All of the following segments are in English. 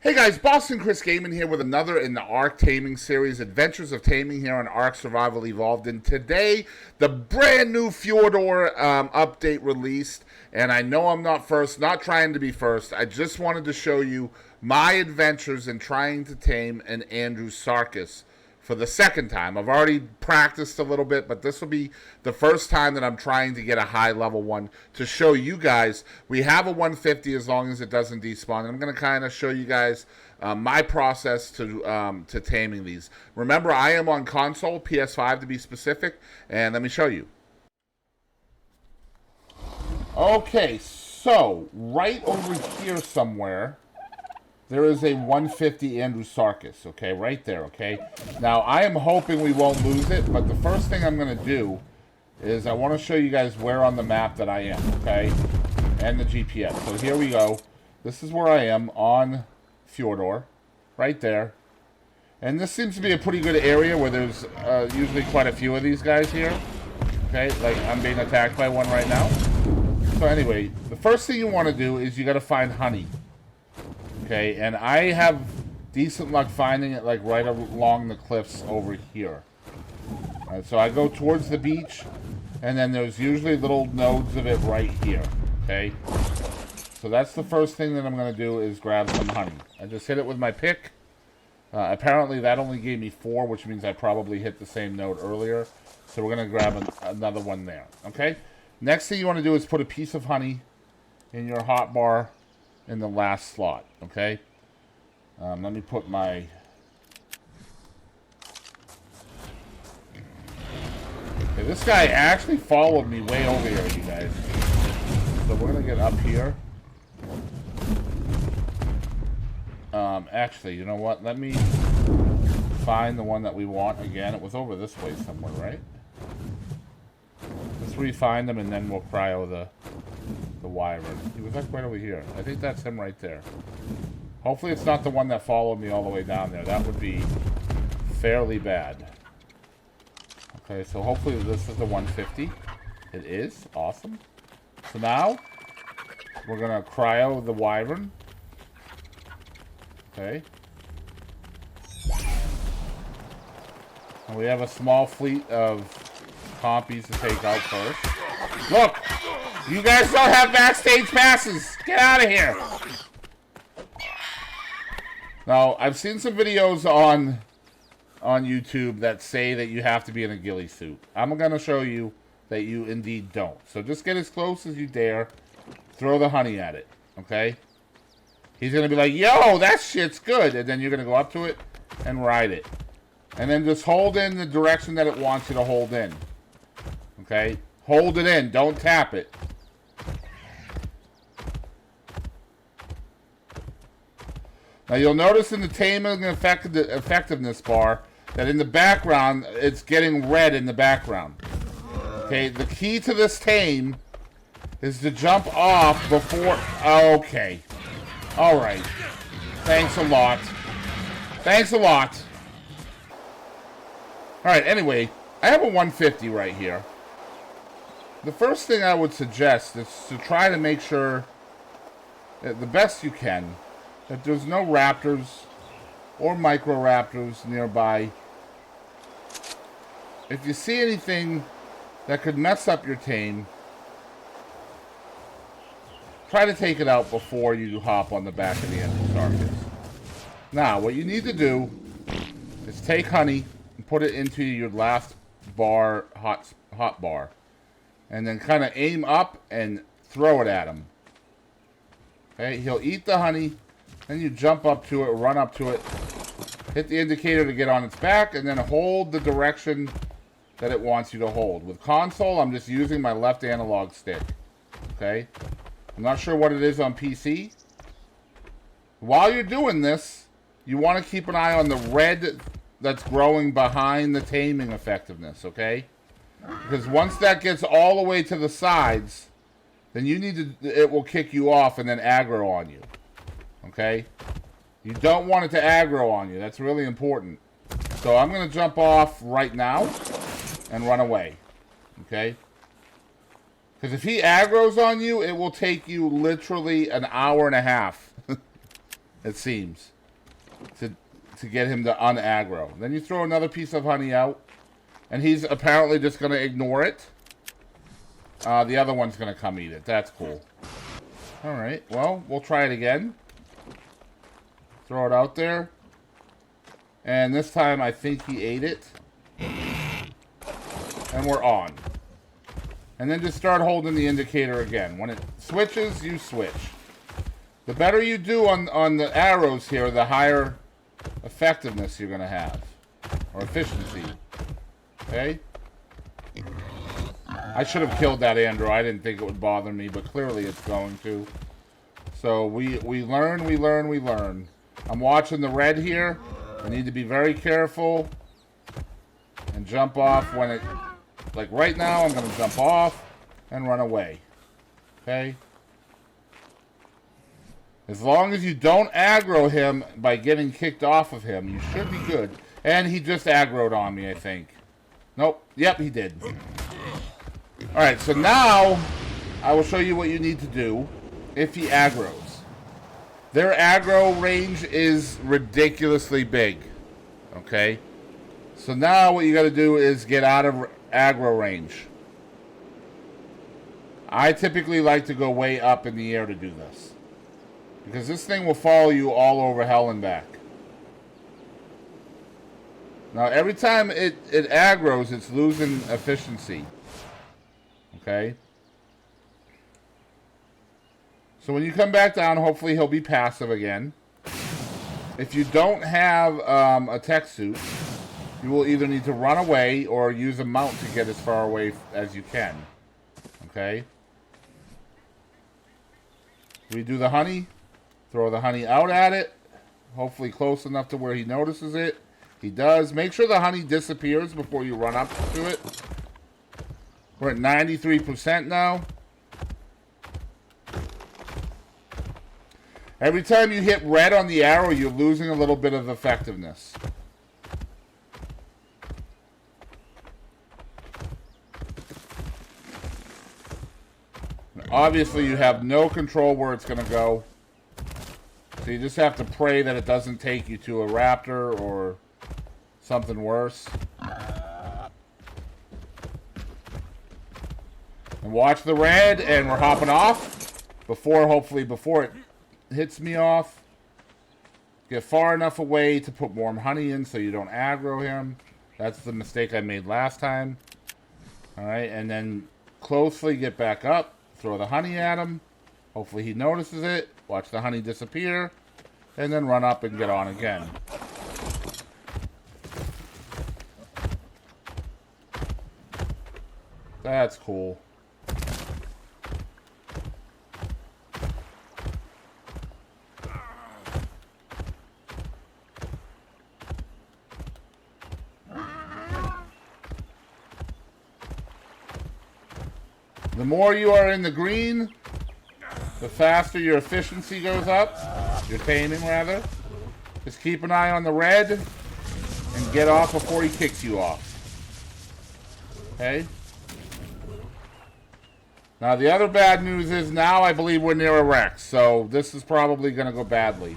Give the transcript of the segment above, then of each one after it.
Hey guys, Boston Chris Gaming here with another in the Ark Taming series, Adventures of Taming here on Ark Survival Evolved. And today, the brand new Fjordor update released. And I know I'm not first, not trying to be first. I just wanted to show you my adventures in trying to tame an Andrewsarchus for the second time. I've already practiced a little bit, but this will be the first time that I'm trying to get a high level one to show you guys. We have a 150 as long as it doesn't despawn. And I'm going to kind of show you guys my process to taming these. Remember, I am on console, PS5 to be specific, and let me show you. Okay, so right over here somewhere, there is a 150 Andrewsarchus, okay, right there, okay? Now, I am hoping we won't lose it, but the first thing I'm going to do is I want to show you guys where on the map that I am, okay? And the GPS. So here we go. This is where I am on Fjordor, right there. And this seems to be a pretty good area where there's usually quite a few of these guys here. Okay, like I'm being attacked by one right now. So anyway, the first thing you want to do is you got to find honey. Okay, and I have decent luck finding it like right along the cliffs over here. Alright, so I go towards the beach, and then there's usually little nodes of it right here. Okay, so that's the first thing that I'm going to do is grab some honey. I just hit it with my pick. Apparently that only gave me 4, which means I probably hit the same node earlier. So we're going to grab another one there. Okay, next thing you want to do is put a piece of honey in your hotbar in the last slot, okay? Let me put my... Okay, this guy actually followed me way over here, you guys. So we're gonna get up here. Actually, you know what? Let me find the one that we want again. It was over this way somewhere, right? Let's re-find them and then we'll cryo the wyvern. He was like right over here. I think that's him right there. Hopefully it's not the one that followed me all the way down there. That would be fairly bad. Okay, so hopefully this is the 150. It is. Awesome. So now, we're going to cryo the wyvern. Okay. And we have a small fleet of compies to take out first. Look! You guys don't have backstage passes! Get out of here! Now, I've seen some videos on YouTube that say that you have to be in a ghillie suit. I'm going to show you that you indeed don't. So just get as close as you dare. Throw the honey at it. Okay? He's going to be like, yo, that shit's good. And then you're going to go up to it and ride it. And then just hold in the direction that it wants you to hold in. Okay? Hold it in. Don't tap it. Now you'll notice in the taming effectiveness bar that in the background, it's getting red in the background. Okay, the key to this tame is to jump off before... Okay. Alright. Thanks a lot. Thanks a lot. Alright, anyway, I have a 150 right here. The first thing I would suggest is to try to make sure that the best you can that there's no raptors or micro-raptors nearby. If you see anything that could mess up your tame, try to take it out before you hop on the back of the Andrewsarchus. Now, what you need to do is take honey and put it into your last bar, hot bar, and then kind of aim up and throw it at him. Okay, he'll eat the honey. Then you jump up to it, run up to it, hit the indicator to get on its back, and then hold the direction that it wants you to hold. With console, I'm just using my left analog stick. Okay? I'm not sure what it is on PC. While you're doing this, you want to keep an eye on the red that's growing behind the taming effectiveness, okay? Because once that gets all the way to the sides, then you need to, it will kick you off and then aggro on you. Okay? You don't want it to aggro on you. That's really important. So I'm going to jump off right now and run away. Okay? Because if he aggroes on you, it will take you literally an hour and a half. It seems. to get him to unaggro. Then you throw another piece of honey out, and he's apparently just going to ignore it. The other one's going to come eat it. That's cool. Alright, well, we'll try it again. Throw it out there. And this time I think he ate it. And we're on. And then just start holding the indicator again. When it switches, you switch. The better you do on the arrows here, the higher effectiveness you're going to have. Or efficiency. Okay? I should have killed that Andrew. I didn't think it would bother me, but clearly it's going to. So we learn, we learn, we learn. I'm watching the red here. I need to be very careful and jump off when it... Like right now, I'm going to jump off and run away. Okay? As long as you don't aggro him by getting kicked off of him, you should be good. And he just aggroed on me, I think. Nope. Yep, he did. Alright, so now I will show you what you need to do if he aggroes. Their aggro range is ridiculously big. Okay? So now what you got to do is get out of aggro range. I typically like to go way up in the air to do this. Because this thing will follow you all over hell and back. Now every time it aggroes, it's losing efficiency. Okay? So when you come back down, hopefully he'll be passive again. If you don't have a tech suit, you will either need to run away or use a mount to get as far away as you can. Okay? We do the honey. Throw the honey out at it. Hopefully close enough to where he notices it. He does. Make sure the honey disappears before you run up to it. We're at 93% now. Every time you hit red on the arrow, you're losing a little bit of effectiveness. Obviously, you have no control where it's going to go. So you just have to pray that it doesn't take you to a raptor or something worse. And watch the red, and we're hopping off. Hopefully before it hits me off. Get far enough away to put warm honey in so you don't aggro him. That's the mistake I made last time. Alright, and then closely get back up. Throw the honey at him. Hopefully he notices it. Watch the honey disappear. And then run up and get on again. That's cool. The more you are in the green, the faster your efficiency goes up. Your taming, rather. Just keep an eye on the red and get off before he kicks you off. Okay? Now, the other bad news is now I believe we're near a wreck, so this is probably going to go badly.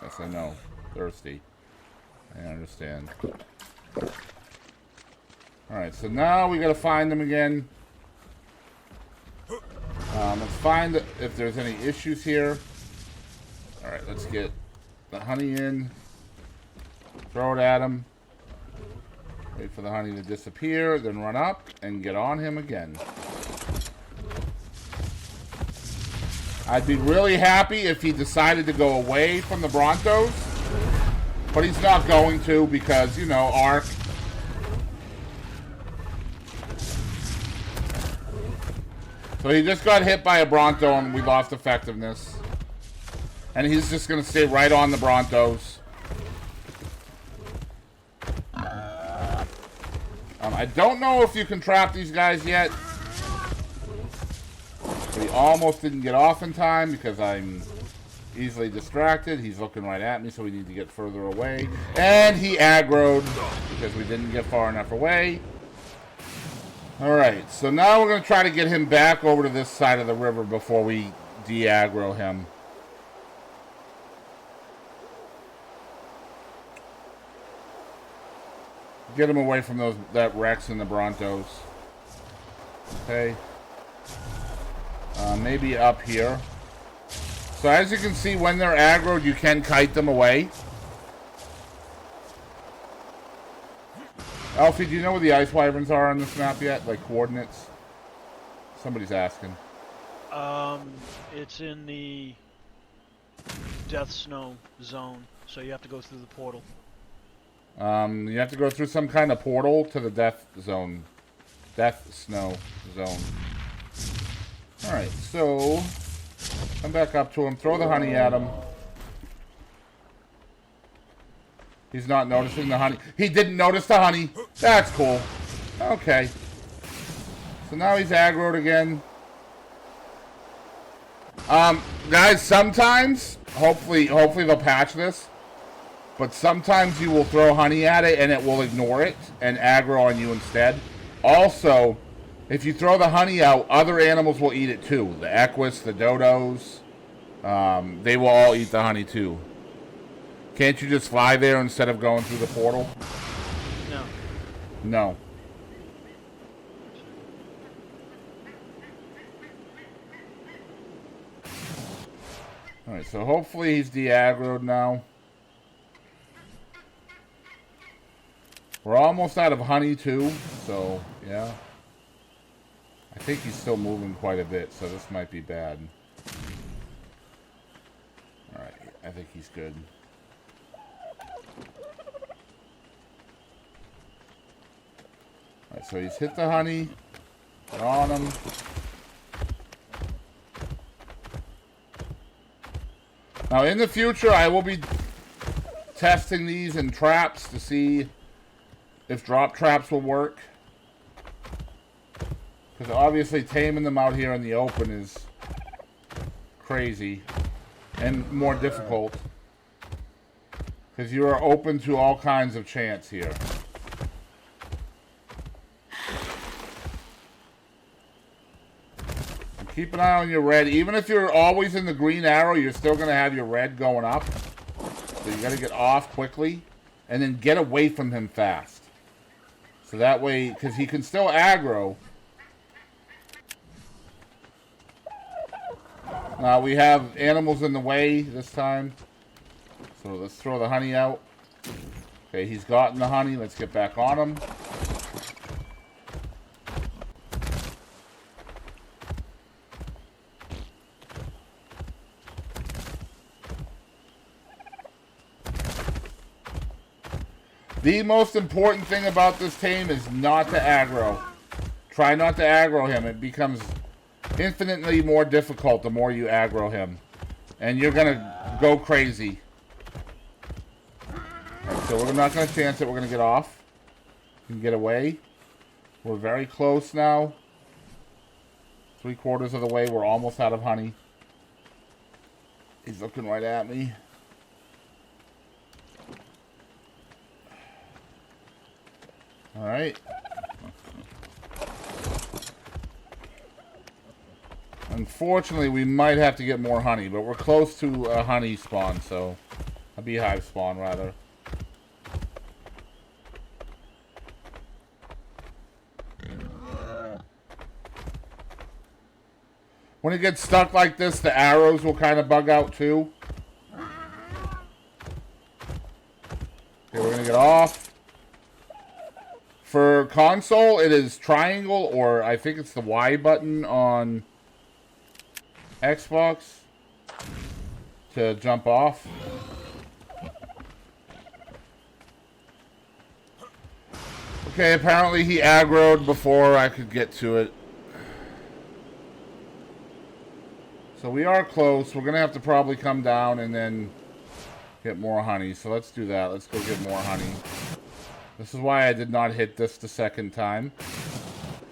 Yes, I know. Thirsty. I understand. Alright, so now we gotta find them again. Let's find if there's any issues here. Alright, let's get the honey in. Throw it at him. Wait for the honey to disappear, then run up and get on him again. I'd be really happy if he decided to go away from the Brontos. But he's not going to because, you know, Ark. So he just got hit by a Bronto and we lost effectiveness. And he's just going to stay right on the Brontos. I don't know if you can trap these guys yet. We almost didn't get off in time because I'm easily distracted. He's looking right at me, so we need to get further away. And he aggroed because we didn't get far enough away. Alright, so now we're going to try to get him back over to this side of the river before we de-aggro him. Get him away from that Rex and the Brontos. Okay. Maybe up here. So as you can see, when they're aggroed, you can kite them away. Alfie, do you know where the ice wyverns are on this map yet? Like coordinates? Somebody's asking. It's in the Death Snow zone, so you have to go through the portal. You have to go through some kind of portal to the Death Zone. Death Snow zone. Alright, so come back up to him, throw the honey at him. He's not noticing the honey. He didn't notice the honey. That's cool. Okay. So now he's aggroed again. Guys, sometimes, hopefully they'll patch this, but sometimes you will throw honey at it and it will ignore it and aggro on you instead. Also, if you throw the honey out, other animals will eat it too. The equus, the dodos, they will all eat the honey too. Can't you just fly there instead of going through the portal? No. No. Alright, so hopefully he's de-aggroed now. We're almost out of honey too, so yeah. I think he's still moving quite a bit, so this might be bad. Alright, I think he's good. Alright, so he's hit the honey. Get on him. Now in the future, I will be testing these in traps to see if drop traps will work. Because obviously taming them out here in the open is crazy and more difficult. Because you are open to all kinds of chance here. And keep an eye on your red. Even if you're always in the green arrow, you're still going to have your red going up. So you got to get off quickly and then get away from him fast. So that way, because he can still aggro. Now we have animals in the way this time. So let's throw the honey out. Okay, he's gotten the honey. Let's get back on him. The most important thing about this tame is not to aggro. Try not to aggro him. It becomes infinitely more difficult the more you aggro him. And you're going to go crazy. Right, so we're not going to chance it. We're going to get off. And get away. We're very close now. 3/4 of the way. We're almost out of honey. He's looking right at me. Alright. Unfortunately, we might have to get more honey, but we're close to a honey spawn, so... a beehive spawn, rather. When it gets stuck like this, the arrows will kind of bug out, too. Okay, we're gonna get off. For console, it is triangle, or I think it's the Y button on Xbox to jump off. Okay, apparently he aggroed before I could get to it. So we are close. We're going to have to probably come down and then get more honey. So let's do that. Let's go get more honey. This is why I did not hit this the second time.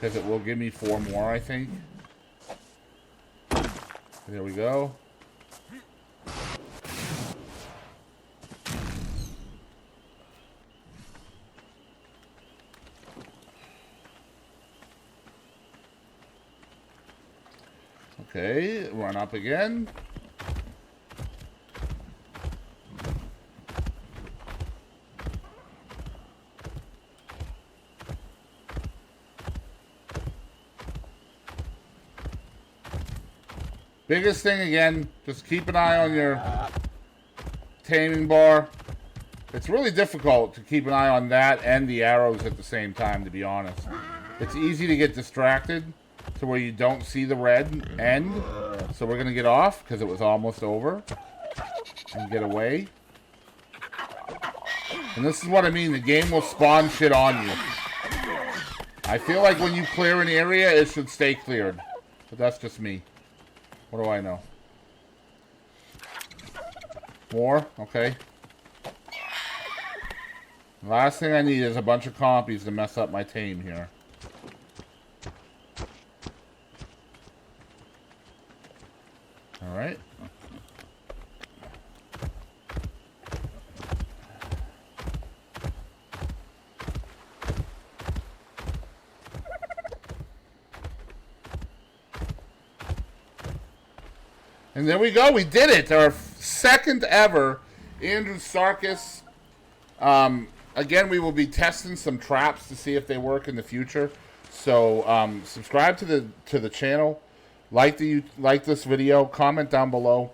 Because it will give me 4 more, I think. There we go. Okay, Okay, run up again. Biggest thing again, just keep an eye on your taming bar. It's really difficult to keep an eye on that and the arrows at the same time, to be honest. It's easy to get distracted to where you don't see the red end. So we're going to get off because it was almost over. And get away. And this is what I mean. The game will spawn shit on you. I feel like when you clear an area, it should stay cleared. But that's just me. What do I know? More? Okay. Last thing I need is a bunch of compies to mess up my tame here. Alright. And there we go. We did it. Our second ever Andrewsarchus. Again, we will be testing some traps to see if they work in the future. So subscribe to the channel. Like this video. Comment down below.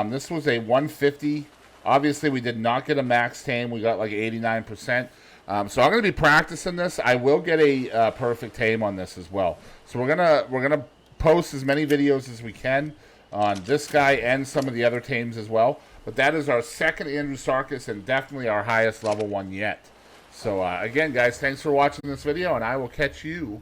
This was a 150. Obviously, we did not get a max tame. We got like 89%. So I'm going to be practicing this. I will get a perfect tame on this as well. So we're gonna post as many videos as we can on this guy and some of the other tames as well. But that is our second Andrewsarchus and definitely our highest level one yet. So again, guys, thanks for watching this video, and I will catch you